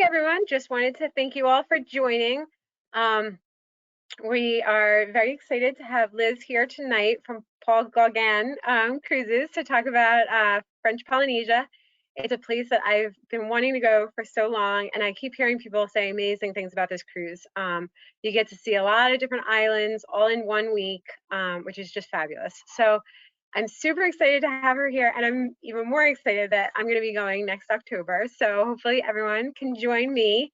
everyone. Just wanted to thank you all for joining. We are very excited to have Liz here tonight from Paul Gauguin Cruises to talk about French Polynesia. It's a place that I've been wanting to go for so long, and I keep hearing people say amazing things about this cruise. You get to see a lot of different islands all in 1 week, which is just fabulous. So I'm super excited to have her here, and I'm even more excited that I'm going to be going next October. So hopefully everyone can join me,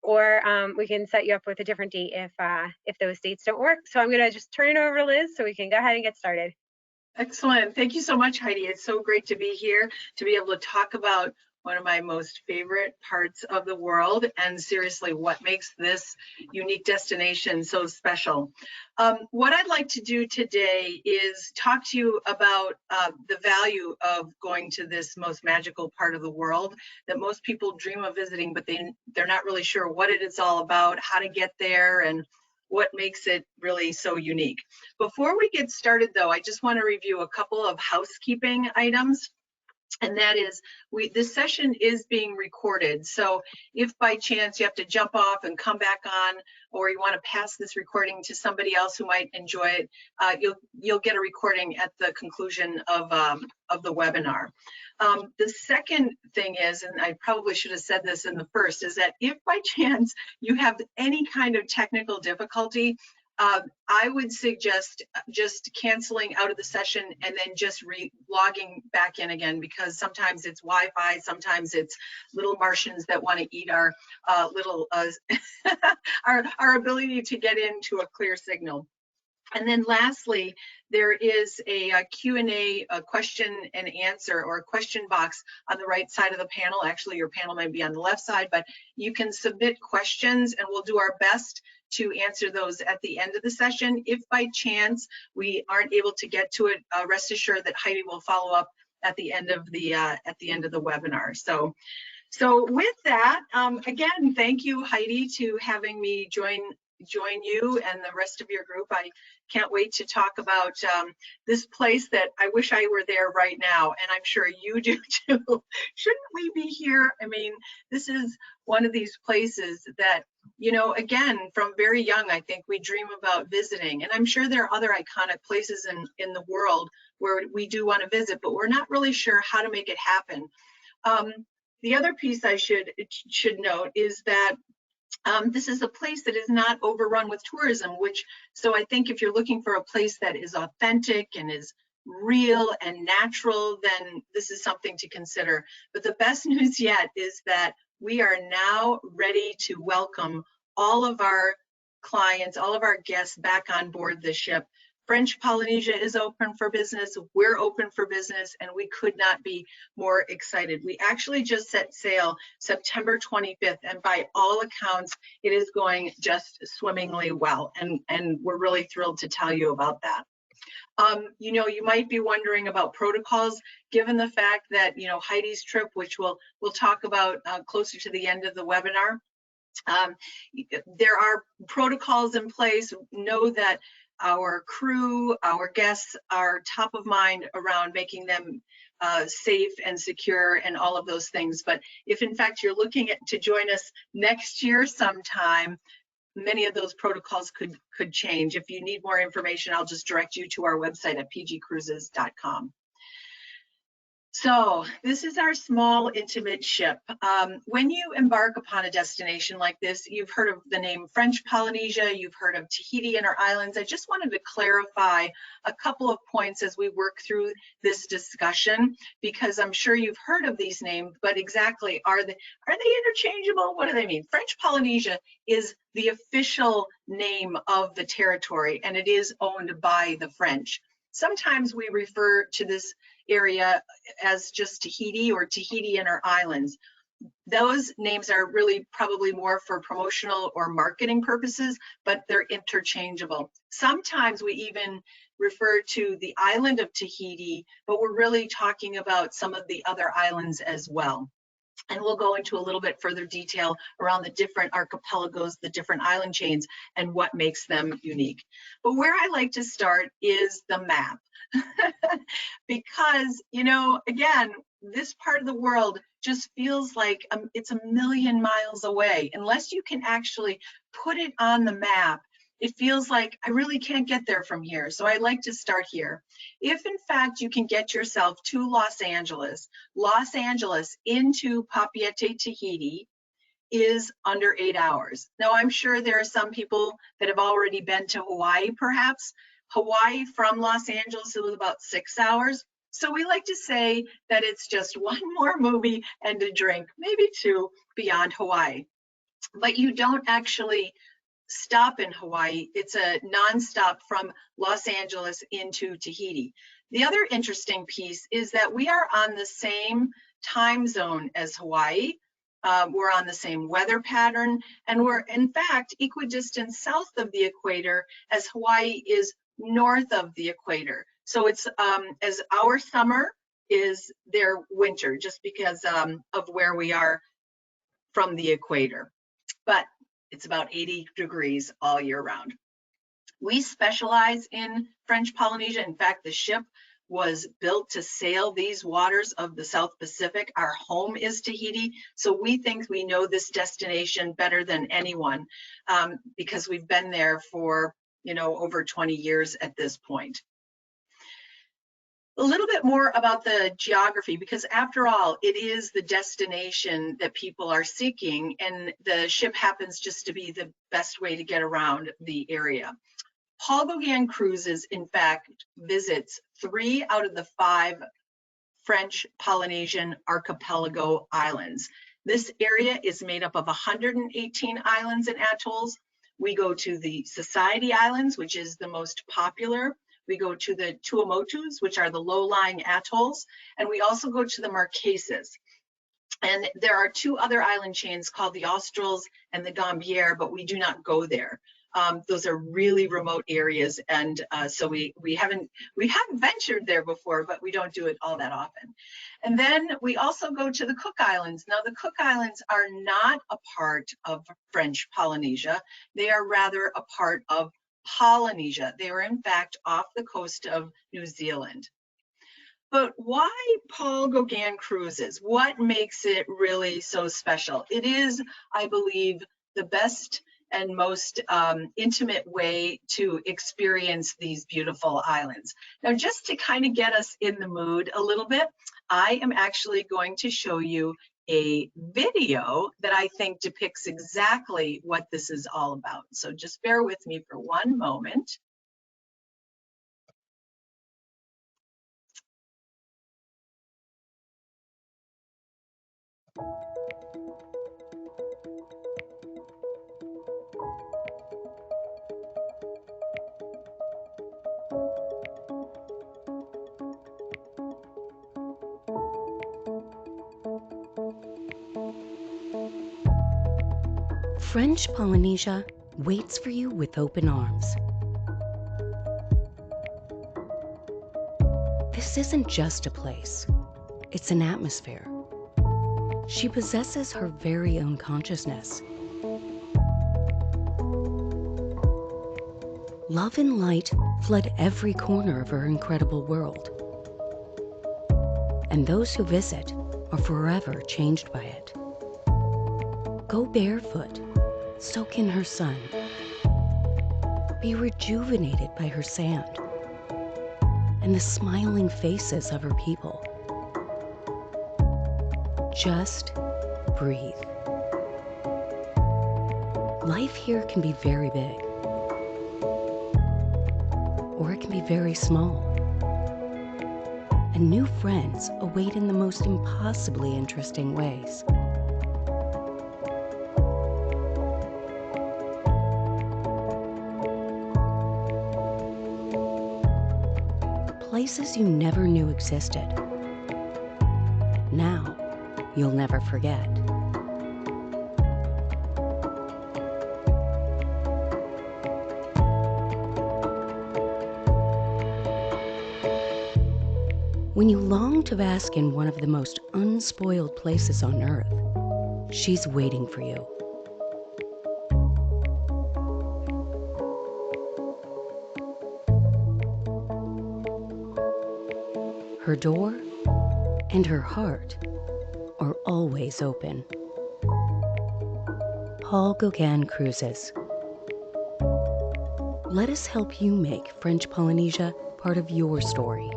or we can set you up with a different date if those dates don't work. So I'm going to just turn it over to Liz so we can go ahead and get started. Excellent. Thank you so much, Heidi. It's so great to be here, to be able to talk about one of my most favorite parts of the world, and seriously, what makes this unique destination so special. What I'd like to do today is talk to you about the value of going to this most magical part of the world that most people dream of visiting, but they're not really sure what it is all about, how to get there, and what makes it really so unique. Before we get started, though, I just want to review a couple of housekeeping items. And that is, this session is being recorded. So if by chance you have to jump off and come back on, or you want to pass this recording to somebody else who might enjoy it, you'll get a recording at the conclusion of the webinar. The second thing is, and I probably should have said this in the first, is that if by chance you have any kind of technical difficulty, I would suggest just canceling out of the session and then just logging back in again, because sometimes it's Wi-Fi, sometimes it's little Martians that want to eat our our ability to get into a clear signal. And then lastly, there is a Q&A, a question and answer, or a question box on the right side of the panel. Actually, your panel might be on the left side, but you can submit questions and we'll do our best to answer those at the end of the session. If by chance we aren't able to get to it, rest assured that Heidi will follow up at the end of the webinar. So with that, again, thank you, Heidi, to having me join you and the rest of your group. I can't wait to talk about this place that I wish I were there right now, and I'm sure you do too. Shouldn't we be here? I mean, this is one of these places that, you know, again, from very young, I think we dream about visiting, and I'm sure there are other iconic places in the world where we do want to visit, but we're not really sure how to make it happen. The other piece I should note is that this is a place that is not overrun with tourism, so I think if you're looking for a place that is authentic and is real and natural, then this is something to consider. But the best news yet is that we are now ready to welcome all of our clients, all of our guests back on board the ship. French Polynesia is open for business, we're open for business, and we could not be more excited. We actually just set sail September 25th, and by all accounts, it is going just swimmingly well, and we're really thrilled to tell you about that. You know, you might be wondering about protocols, given the fact that, you know, Heidi's trip, which we'll talk about closer to the end of the webinar, there are protocols in place. Know that our crew, our guests are top of mind around making them safe and secure and all of those things. But if in fact you're looking to join us next year sometime, many of those protocols could change. If you need more information, I'll just direct you to our website at pgcruises.com. So this is our small, intimate ship. When you embark upon a destination like this, you've heard of the name French Polynesia, you've heard of Tahiti and our islands. I just wanted to clarify a couple of points as we work through this discussion, because I'm sure you've heard of these names, but exactly, are they interchangeable? What do they mean? French Polynesia is the official name of the territory, and it is owned by the French. Sometimes we refer to this area as just Tahiti or Tahiti and our islands. Those names are really probably more for promotional or marketing purposes, but they're interchangeable. Sometimes we even refer to the island of Tahiti, but we're really talking about some of the other islands as well. And we'll go into a little bit further detail around the different archipelagos, the different island chains, and what makes them unique. But where I like to start is the map. Because, you know, again, this part of the world just feels like it's a million miles away. Unless you can actually put it on the map, it feels like I really can't get there from here. So I like to start here. If in fact you can get yourself to Los Angeles into Papeete, Tahiti is under 8 hours. Now I'm sure there are some people that have already been to Hawaii perhaps. Hawaii from Los Angeles, it was about 6 hours. So we like to say that it's just one more movie and a drink, maybe two, beyond Hawaii. But you don't actually stop in Hawaii. It's a nonstop from Los Angeles into Tahiti. The other interesting piece is that we are on the same time zone as Hawaii. We're on the same weather pattern, and we're in fact equidistant south of the equator as Hawaii is north of the equator. So it's as our summer is their winter, just because of where we are from the equator. But it's about 80 degrees all year round. We specialize in French Polynesia. In fact, the ship was built to sail these waters of the South Pacific. Our home is Tahiti, so we think we know this destination better than anyone because we've been there for, you know, over 20 years at this point. A little bit more about the geography, because after all, it is the destination that people are seeking, and the ship happens just to be the best way to get around the area. Paul Gauguin Cruises, in fact, visits 3 out of the 5 French Polynesian archipelago islands. This area is made up of 118 islands and atolls. We go to the Society Islands, which is the most popular. We go to the Tuamotus, which are the low-lying atolls, and we also go to the Marquesas. And there are 2 other island chains called the Australs and the Gambier, but we do not go there. Those are really remote areas, and so we haven't ventured there before, but we don't do it all that often. And then we also go to the Cook Islands. Now, the Cook Islands are not a part of French Polynesia. They are rather a part of Polynesia. They are in fact off the coast of New Zealand. But why Paul Gauguin Cruises? What makes it really so special? It is, I believe, the best and most intimate way to experience these beautiful islands. Now, just to kind of get us in the mood a little bit, I am actually going to show you a video that I think depicts exactly what this is all about. So just bear with me for one moment. French Polynesia waits for you with open arms. This isn't just a place, it's an atmosphere. She possesses her very own consciousness. Love and light flood every corner of her incredible world. And those who visit are forever changed by it. Go barefoot, soak in her sun, be rejuvenated by her sand and the smiling faces of her people. Just breathe. Life here can be very big, or it can be very small. And new friends await in the most impossibly interesting ways. Places you never knew existed. Now, you'll never forget. When you long to bask in one of the most unspoiled places on Earth, she's waiting for you. Her door and her heart are always open. Paul Gauguin Cruises. Let us help you make French Polynesia part of your story.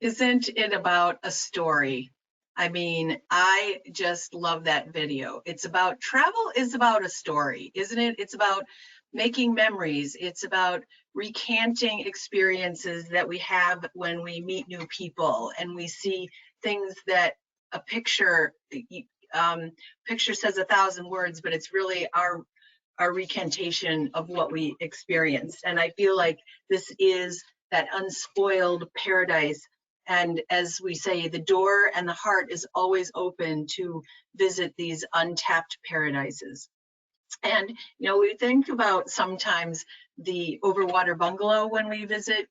Isn't it about a story? I mean, I just love that video. It's about travel is about a story, isn't it? It's about making memories. It's about recanting experiences that we have when we meet new people and we see things that a picture says 1,000 words, but it's really our recantation of what we experienced. And I feel like this is that unspoiled paradise. And as we say, the door and the heart is always open to visit these untapped paradises. And, you know, we think about sometimes the overwater bungalow when we visit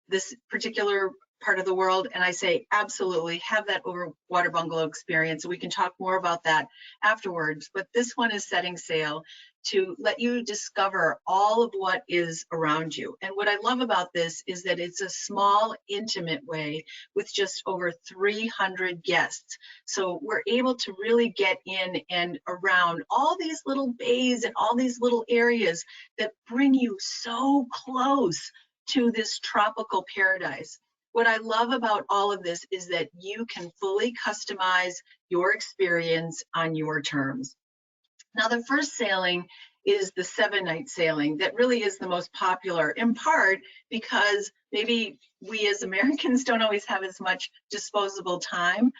this particular part of the world. And I say, absolutely have that overwater bungalow experience. We can talk more about that afterwards. But this one is setting sail to let you discover all of what is around you. And what I love about this is that it's a small, intimate way with just over 300 guests. So we're able to really get in and around all these little bays and all these little areas that bring you so close to this tropical paradise. What I love about all of this is that you can fully customize your experience on your terms. Now, the first sailing is the 7-night sailing that really is the most popular, in part because maybe we as Americans don't always have as much disposable time.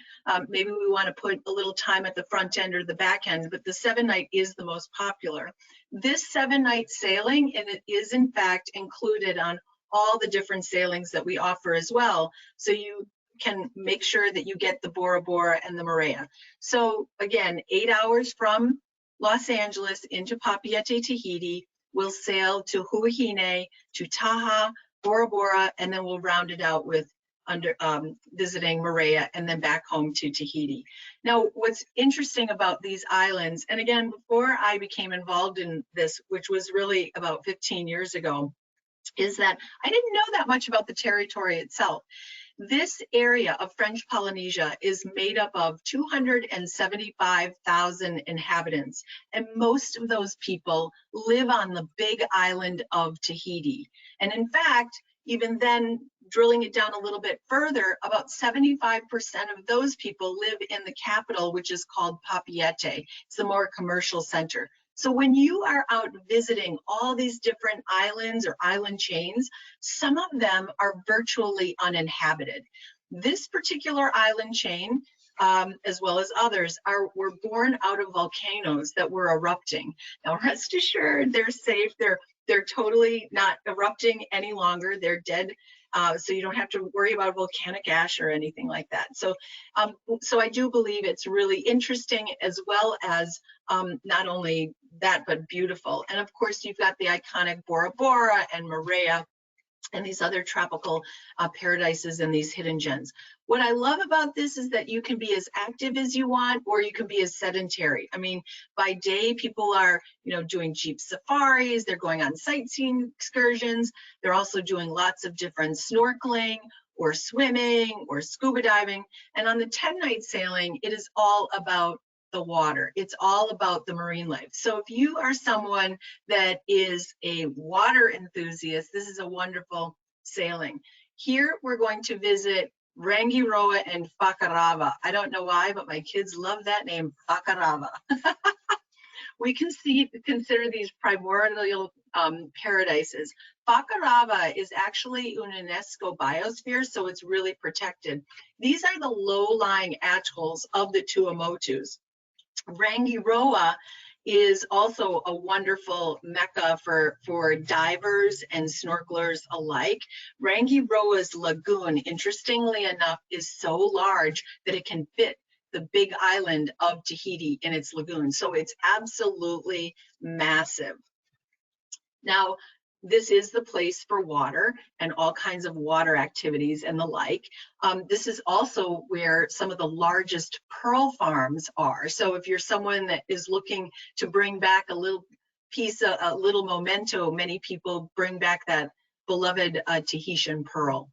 Maybe we want to put a little time at the front end or the back end, but the 7-night is the most popular. This 7-night sailing, and it is in fact included on all the different sailings that we offer as well. So you can make sure that you get the Bora Bora and the Moorea. So again, 8 hours from Los Angeles into Papeete, Tahiti. We'll sail to Huahine, to Taha, Bora Bora, and then we'll round it out with visiting Moorea and then back home to Tahiti. Now, what's interesting about these islands, and again, before I became involved in this, which was really about 15 years ago, is that I didn't know that much about the territory itself. This area of French Polynesia is made up of 275,000 inhabitants, and most of those people live on the big island of Tahiti. And in fact, even then, drilling it down a little bit further, about 75% of those people live in the capital, which is called Papeete. It's the more commercial center. So when you are out visiting all these different islands or island chains, some of them are virtually uninhabited. This particular island chain, as well as others, were born out of volcanoes that were erupting. Now, rest assured, they're safe. They're totally not erupting any longer. They're dead. So you don't have to worry about volcanic ash or anything like that. So I do believe it's really interesting, as well as not only that, but beautiful. And of course, you've got the iconic Bora Bora and Moorea and these other tropical paradises and these hidden gems. What I love about this is that you can be as active as you want, or you can be as sedentary. I mean, by day, people are, doing jeep safaris, they're going on sightseeing excursions, they're also doing lots of different snorkeling or swimming or scuba diving. And on the 10-night sailing, it is all about the water. It's all about the marine life. So if you are someone that is a water enthusiast, this is a wonderful sailing. Here we're going to visit Rangiroa and Whakarava. I don't know why, but my kids love that name, Whakarava. We can consider these primordial paradises. Whakarava is actually an UNESCO biosphere, so it's really protected. These are the low-lying atolls of the Tuamotus. Rangiroa is also a wonderful mecca for divers and snorkelers alike. Rangiroa's lagoon, interestingly enough, is so large that it can fit the big island of Tahiti in its lagoon. So it's absolutely massive. Now, this is the place for water and all kinds of water activities and the like. This is also where some of the largest pearl farms are. So if you're someone that is looking to bring back a little piece, a little memento, many people bring back that beloved Tahitian pearl.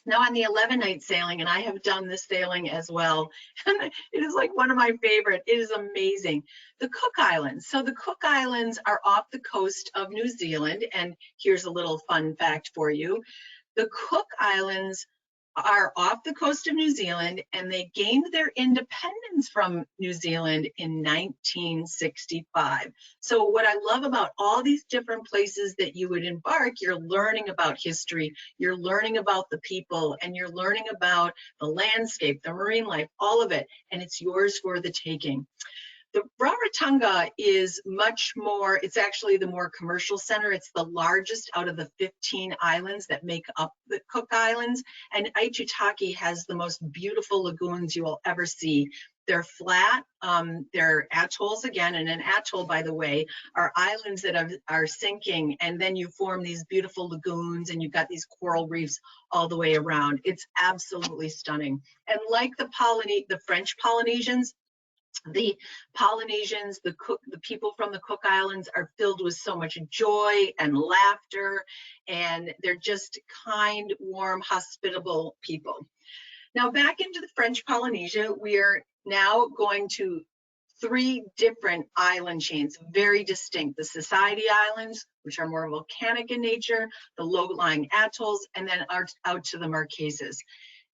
Now on the 11-night sailing, and I have done this sailing as well, and it is like one of my favorite. It is amazing. The Cook Islands. So the Cook Islands are off the coast of New Zealand, and here's a little fun fact for you. The Cook Islands are off the coast of New Zealand, and they gained their independence from New Zealand in 1965. So what I love about all these different places that you would embark, you're learning about history, you're learning about the people, and you're learning about the landscape, the marine life, all of it, and it's yours for the taking. The Rarotonga is much more, it's actually the more commercial center. It's the largest out of the 15 islands that make up the Cook Islands. And Aitutaki has the most beautiful lagoons you will ever see. They're flat, they're atolls again, and an atoll, by the way, are islands that are sinking, and then you form these beautiful lagoons, and you've got these coral reefs all the way around. It's absolutely stunning. And like the French Polynesians, the Polynesians, the people from the Cook Islands are filled with so much joy and laughter, and they're just kind, warm, hospitable people. Now back into the French Polynesia, we are now going to 3 different island chains, very distinct. The Society Islands, which are more volcanic in nature, the low-lying atolls, and then out to the Marquesas.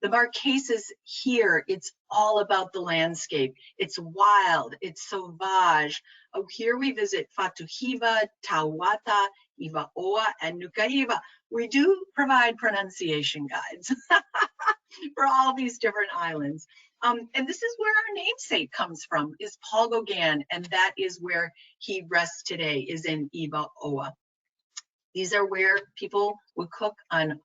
The Marquesas here, it's all about the landscape. It's wild, it's sauvage. Oh, here we visit Fatuhiva, Tauata, Ivaoa, and Nukaiva. We do provide pronunciation guides for all these different islands. And this is where our namesake comes from, is Paul Gauguin, and that is where he rests today, is in Ivaoa. These are where people would cook on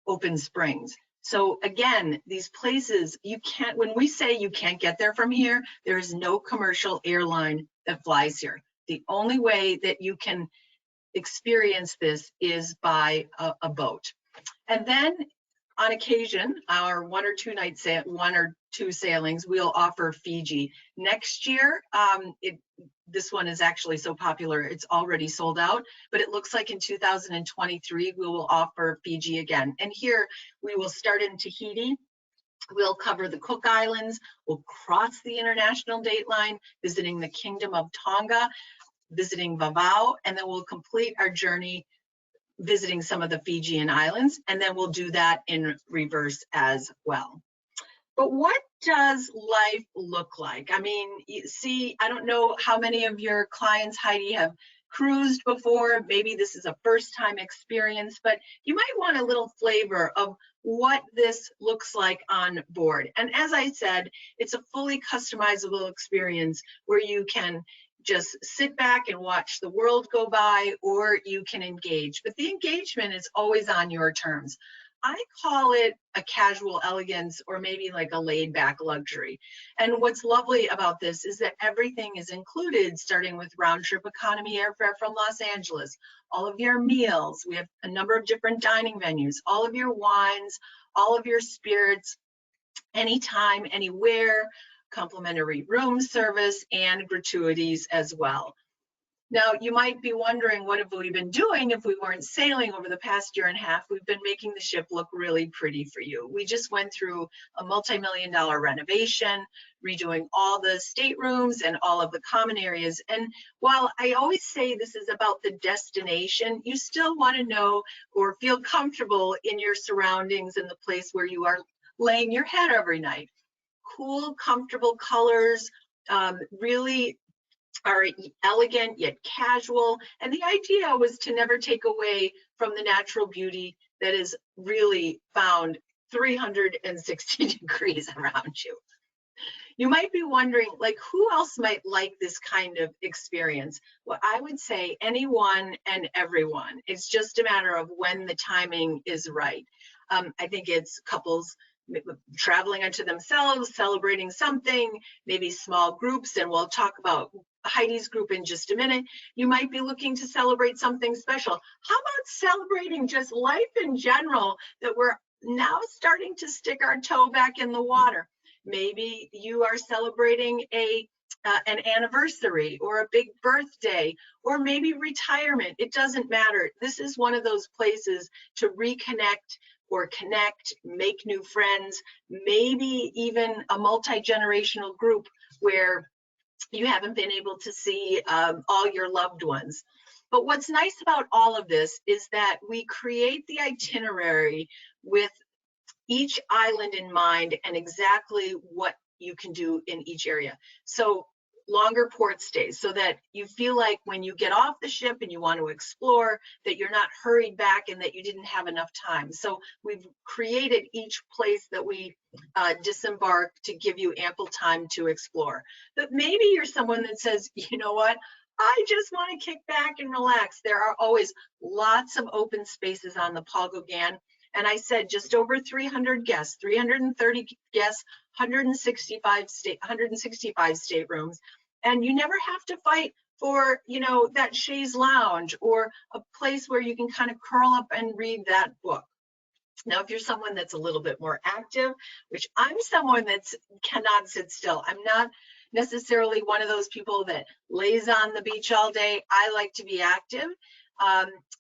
open springs. So again, these places, you can't, when we say you can't get there from here, there is no commercial airline that flies here. The only way that you can experience this is by a boat. And then on occasion, our 1 or 2 sailings, we'll offer Fiji. Next year, this one is actually so popular, it's already sold out, but it looks like in 2023, we will offer Fiji again. And here, we will start in Tahiti. We'll cover the Cook Islands, we'll cross the international date line, visiting the Kingdom of Tonga, visiting Vavau, and then we'll complete our journey visiting some of the Fijian islands, and then we'll do that in reverse as well. But what does life look like? I mean, you see, I don't know how many of your clients, Heidi, have cruised before. Maybe this is a first-time experience, but you might want a little flavor of what this looks like on board. And as I said, it's a fully customizable experience where you can just sit back and watch the world go by, or you can engage. But the engagement is always on your terms. I call it a casual elegance, or maybe like a laid back luxury. And what's lovely about this is that everything is included, starting with round trip economy airfare from Los Angeles, all of your meals. We have a number of different dining venues, all of your wines, all of your spirits, anytime, anywhere, complimentary room service, and gratuities as well. Now, you might be wondering, what have we been doing if we weren't sailing over the past year and a half? We've been making the ship look really pretty for you. We just went through a multi-million-dollar renovation, redoing all the staterooms and all of the common areas. And while I always say this is about the destination, you still want to know or feel comfortable in your surroundings in the place where you are laying your head every night. Cool, comfortable colors, really are elegant yet casual. And the idea was to never take away from the natural beauty that is really found 360 degrees around you. You might be wondering, like, who else might like this kind of experience? Well, I would say anyone and everyone. It's just a matter of when the timing is right. I think it's couples traveling unto themselves, celebrating something, maybe small groups, and we'll talk about Heidi's group in just a minute. You might be looking to celebrate something special. How about celebrating just life in general, that we're now starting to stick our toe back in the water? Maybe you are celebrating an anniversary or a big birthday, or maybe retirement. It doesn't matter. This is one of those places to reconnect or connect, make new friends, maybe even a multi-generational group where you haven't been able to see all your loved ones. But what's nice about all of this is that we create the itinerary with each island in mind and exactly what you can do in each area. So longer port stays, so that you feel like when you get off the ship and you want to explore, that you're not hurried back and that you didn't have enough time. So we've created each place that we disembark to give you ample time to explore. But maybe you're someone that says, you know what, I just want to kick back and relax. There are always lots of open spaces on the Paul Gauguin. And I said just over 300 guests, 330 guests, 165 staterooms. And you never have to fight for, you know, that chaise lounge or a place where you can kind of curl up and read that book. Now, if you're someone that's a little bit more active, which I'm someone that cannot sit still, I'm not necessarily one of those people that lays on the beach all day. I like to be active.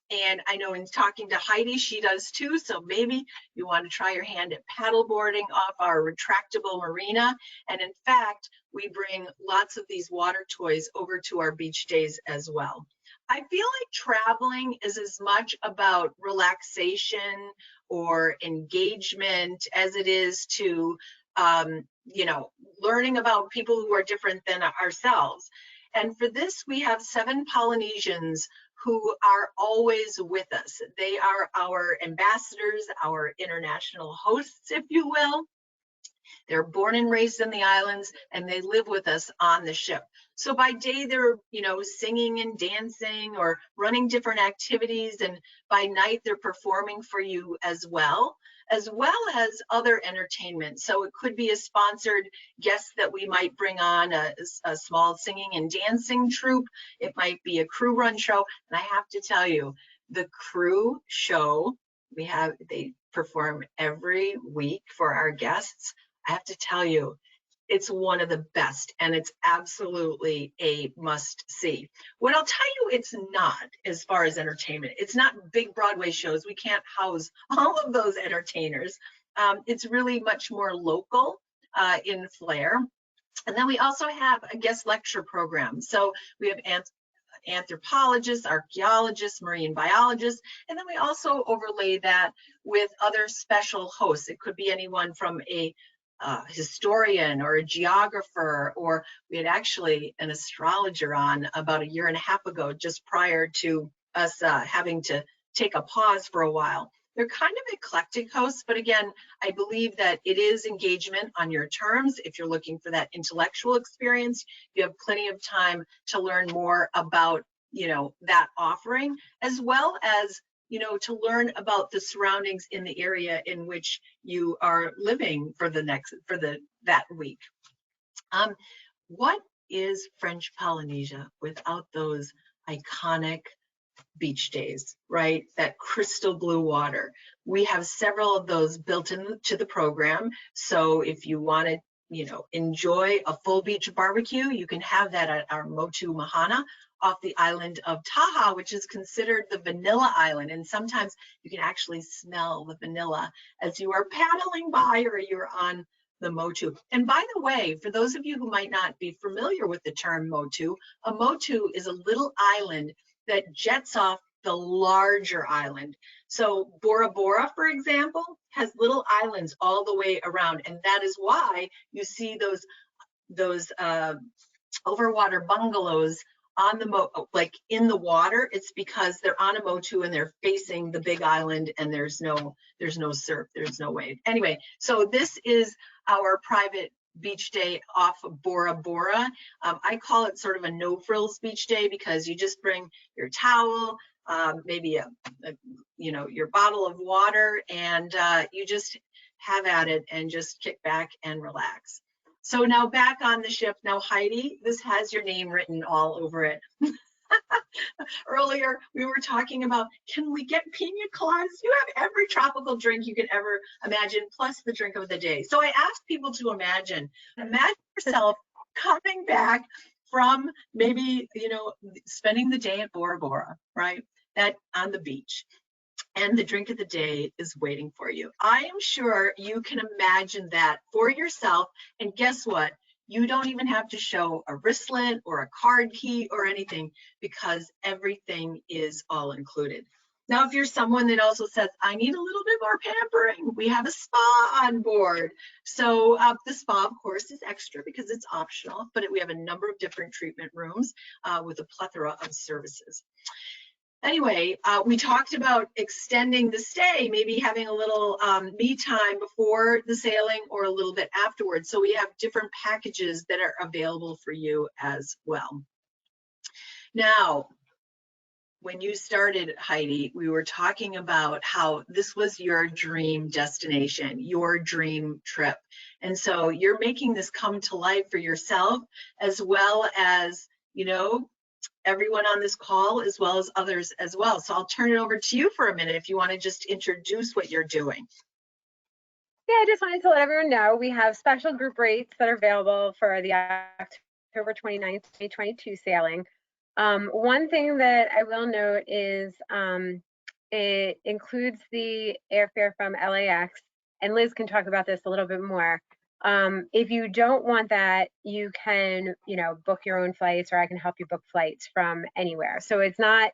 And I know in talking to Heidi, she does too. So maybe you want to try your hand at paddle boarding off our retractable marina. And in fact, we bring lots of these water toys over to our beach days as well. I feel like traveling is as much about relaxation or engagement as it is to, you know, learning about people who are different than ourselves. And for this, we have 7 Polynesians who are always with us. They are our ambassadors, our international hosts, if you will. They're born and raised in the islands, and they live with us on the ship. So by day, they're, you know, singing and dancing or running different activities, and by night, they're performing for you as well as other entertainment. So it could be a sponsored guest that we might bring on, a small singing and dancing troupe. It might be a crew run show. And I have to tell you, the crew show, they perform every week for our guests. I have to tell you, it's one of the best, and it's absolutely a must see. What I'll tell you, it's not as far as entertainment. It's not big Broadway shows. We can't house all of those entertainers. It's really much more local in flair. And then we also have a guest lecture program. So we have anthropologists, archaeologists, marine biologists, and then we also overlay that with other special hosts. It could be anyone from a historian or a geographer, or we had actually an astrologer on about 1.5 years ago, just prior to us having to take a pause for a while. They're kind of eclectic hosts, but again, I believe that it is engagement on your terms. If you're looking for that intellectual experience, you have plenty of time to learn more about, you know, that offering, as well as, you know, to learn about the surroundings in the area in which you are living for that week. What is French Polynesia without those iconic beach days, right? That crystal blue water. We have several of those built into the program. So if you want to, you know, enjoy a full beach barbecue, you can have that at our Motu Mahana off the island of Taha, which is considered the vanilla island. And sometimes you can actually smell the vanilla as you are paddling by or you're on the Motu. And by the way, for those of you who might not be familiar with the term Motu, a Motu is a little island that jets off the larger island. So Bora Bora, for example, has little islands all the way around. And that is why you see those overwater bungalows on the like in the water. It's because they're on a Motu and they're facing the big island, and there's no surf, there's no wave. Anyway, so this is our private beach day off of Bora Bora. I call it sort of a no frills beach day, because you just bring your towel, maybe you know, your bottle of water, and you just have at it and just kick back and relax. So now back on the ship. Now, Heidi, this has your name written all over it. Earlier, we were talking about, can we get pina coladas? You have every tropical drink you could ever imagine, plus the drink of the day. So I asked people to imagine yourself coming back from maybe, spending the day at Bora Bora, right? That on the beach. And the drink of the day is waiting for you. I am sure you can imagine that for yourself. And guess what? You don't even have to show a wristlet or a card key or anything, because everything is all included. Now, if you're someone that also says, I need a little bit more pampering, we have a spa on board. So the spa, of course, is extra because it's optional, but we have a number of different treatment rooms with a plethora of services. Anyway, we talked about extending the stay, maybe having a little me time before the sailing or a little bit afterwards. So we have different packages that are available for you as well. Now, when you started, Heidi, we were talking about how this was your dream destination, your dream trip. And so you're making this come to life for yourself, as well as, everyone on this call, as well as others as well. So I'll turn it over to you for a minute if you want to just introduce what you're doing. Yeah, I just wanted to let everyone know we have special group rates that are available for the October 29th, 2022 sailing. One thing that I will note is it includes the airfare from LAX, and Liz can talk about this a little bit more. If you don't want that, you can, book your own flights, or I can help you book flights from anywhere. So it's not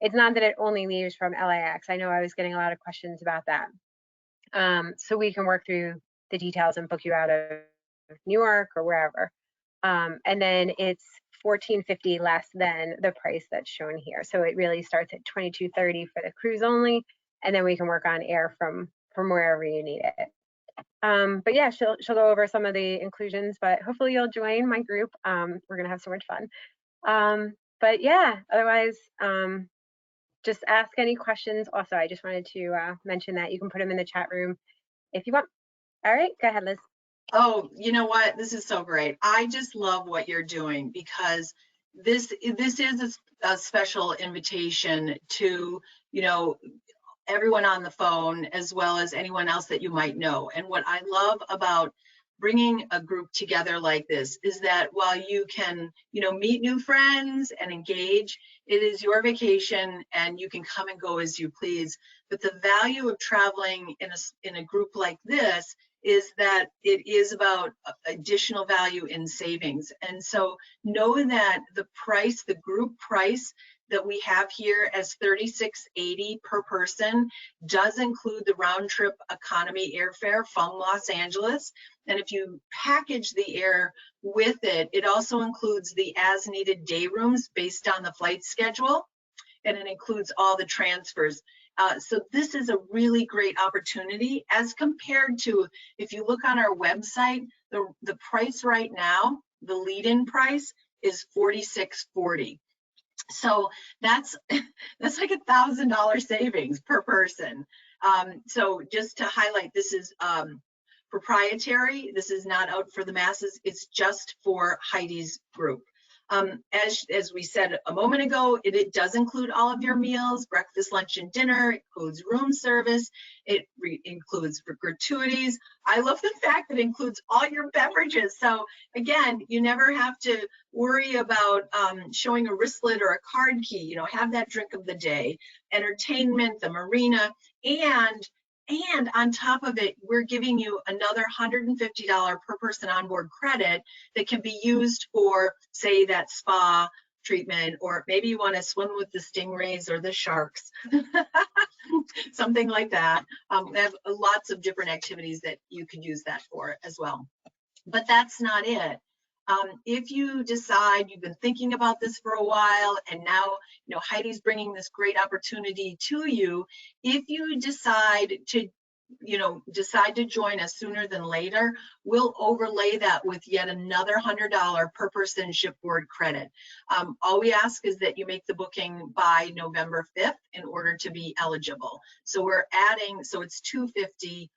that it only leaves from LAX. I know I was getting a lot of questions about that. So we can work through the details and book you out of New York or wherever. And then it's $14.50 less than the price that's shown here. So it really starts at $22.30 for the cruise only, and then we can work on air from wherever you need it. But yeah, she'll go over some of the inclusions, but hopefully you'll join my group. We're gonna have so much fun. But yeah, otherwise, just ask any questions. Also, I just wanted to mention that you can put them in the chat room if you want. All right, go ahead, Liz. Oh, you know what? This is so great. I just love what you're doing, because this is a special invitation to, everyone on the phone, as well as anyone else that you might know. And what I love about bringing a group together like this is that while you can, meet new friends and engage, it is your vacation and you can come and go as you please. But the value of traveling in a group like this is that it is about additional value in savings. And so know that the price, the group price that we have here as $36.80 per person, does include the round trip economy airfare from Los Angeles. And if you package the air with it, it also includes the as needed day rooms based on the flight schedule, and it includes all the transfers. So this is a really great opportunity as compared to, if you look on our website, the price right now, the lead-in price is $46.40. So that's like $1,000 savings per person. So just to highlight, this is proprietary. This is not out for the masses. It's just for Heidi's group. As we said a moment ago, it does include all of your meals, breakfast, lunch, and dinner. It includes room service. It includes gratuities. I love the fact that it includes all your beverages. So again, you never have to worry about showing a wristlet or a card key. Have that drink of the day, entertainment, the marina, and on top of it, we're giving you another $150 per person onboard credit that can be used for, say, that spa treatment, or maybe you want to swim with the stingrays or the sharks, something like that. We have lots of different activities that you could use that for as well. But that's not it. If you decide you've been thinking about this for a while, and now Heidi's bringing this great opportunity to you, if you decide to join us sooner than later, we'll overlay that with yet another $100 per person shipboard credit. All we ask is that you make the booking by November 5th in order to be eligible. So we're adding, so it's $250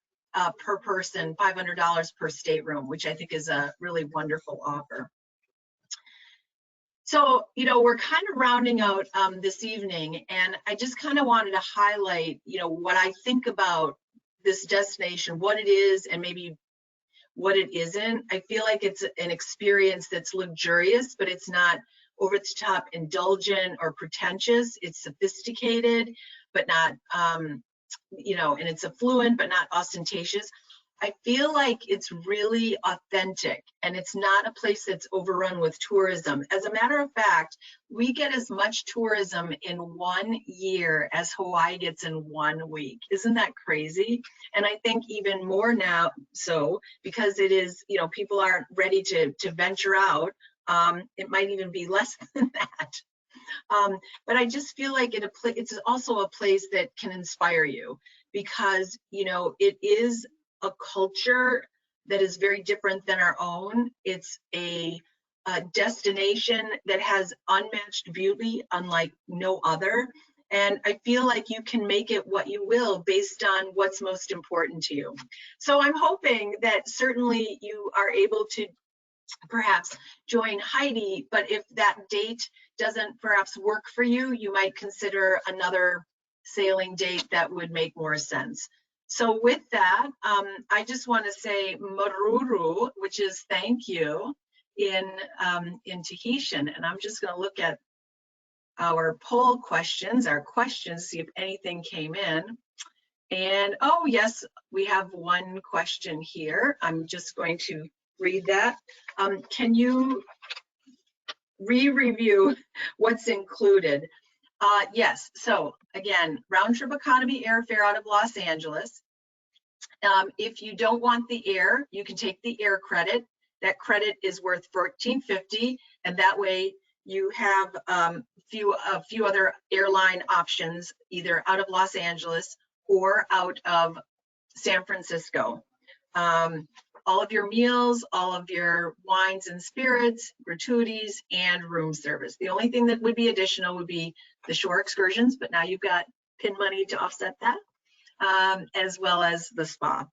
per person, $500 per stateroom, which I think is a really wonderful offer. So, you know, we're kind of rounding out this evening, and I just kind of wanted to highlight, you know, what I think about this destination, what it is, and maybe what it isn't. I feel like it's an experience that's luxurious, but it's not over the top indulgent or pretentious. It's sophisticated, but not, you know, and it's affluent, but not ostentatious. I feel like it's really authentic, and it's not a place that's overrun with tourism. As a matter of fact, we get as much tourism in 1 year as Hawaii gets in 1 week. Isn't that crazy? And I think even more now, so because it is, you know, people aren't ready to venture out. It might even be less than that. But I just feel like it's also a place that can inspire you, because, you know, it is a culture that is very different than our own. It's a destination that has unmatched beauty, unlike no other. And I feel like you can make it what you will based on what's most important to you. So I'm hoping that certainly you are able to perhaps join Heidi, but if that date doesn't perhaps work for you, you might consider another sailing date that would make more sense. So with that, I just want to say maruru, which is thank you in Tahitian. And I'm just going to look at our poll questions, see if anything came in. And oh yes, we have one question here. I'm just going to read that. Can you re-review what's included? Yes, so again, round trip economy airfare out of Los Angeles. If you don't want the air, you can take the air credit. That credit is worth $14.50, and that way you have a few other airline options, either out of Los Angeles or out of San Francisco. All of your meals, all of your wines and spirits, gratuities, and room service. The only thing that would be additional would be the shore excursions, but now you've got PIN money to offset that, as well as the spa.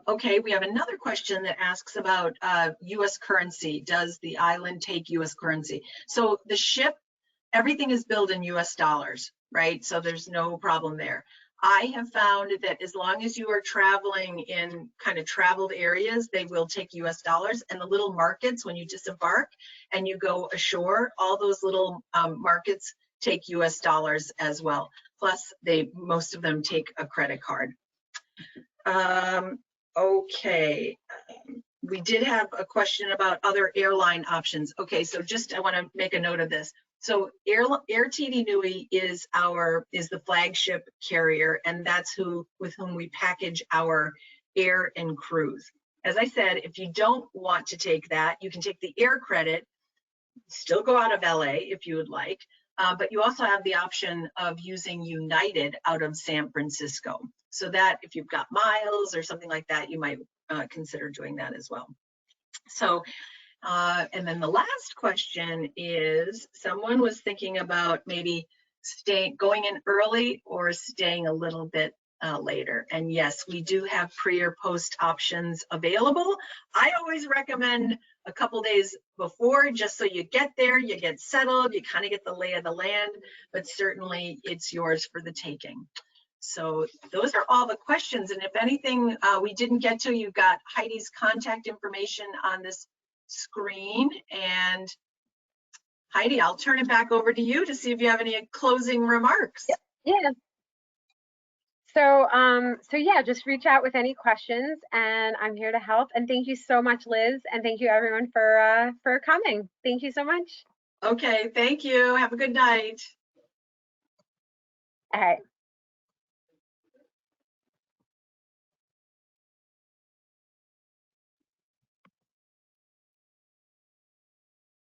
Okay, we have another question that asks about US currency. Does the island take US currency? So the ship, everything is billed in US dollars, right? So there's no problem there. I have found that as long as you are traveling in kind of traveled areas, they will take US dollars. And the little markets, when you disembark and you go ashore, all those little markets take US dollars as well. Plus, most of them take a credit card. Okay, we did have a question about other airline options. Okay, so just I want to make a note of this. So Air TD Nui is the flagship carrier, and that's with whom we package our air and cruise. As I said, if you don't want to take that, you can take the air credit, still go out of LA if you would like, but you also have the option of using United out of San Francisco. So that if you've got miles or something like that, you might consider doing that as well. So, and then the last question is, someone was thinking about maybe going in early or staying a little bit later. And yes, we do have pre or post options available. I always recommend a couple days before, just so you get there, you get settled, you kind of get the lay of the land, but certainly it's yours for the taking. So those are all the questions. And if anything we didn't get to, you've got Heidi's contact information on this screen. And Heidi, I'll turn it back over to you to see if you have any closing remarks. Yeah. So yeah, just reach out with any questions, and I'm here to help. And thank you so much, Liz, and thank you everyone for coming. Thank you so much. Okay, thank you. Have a good night. All right.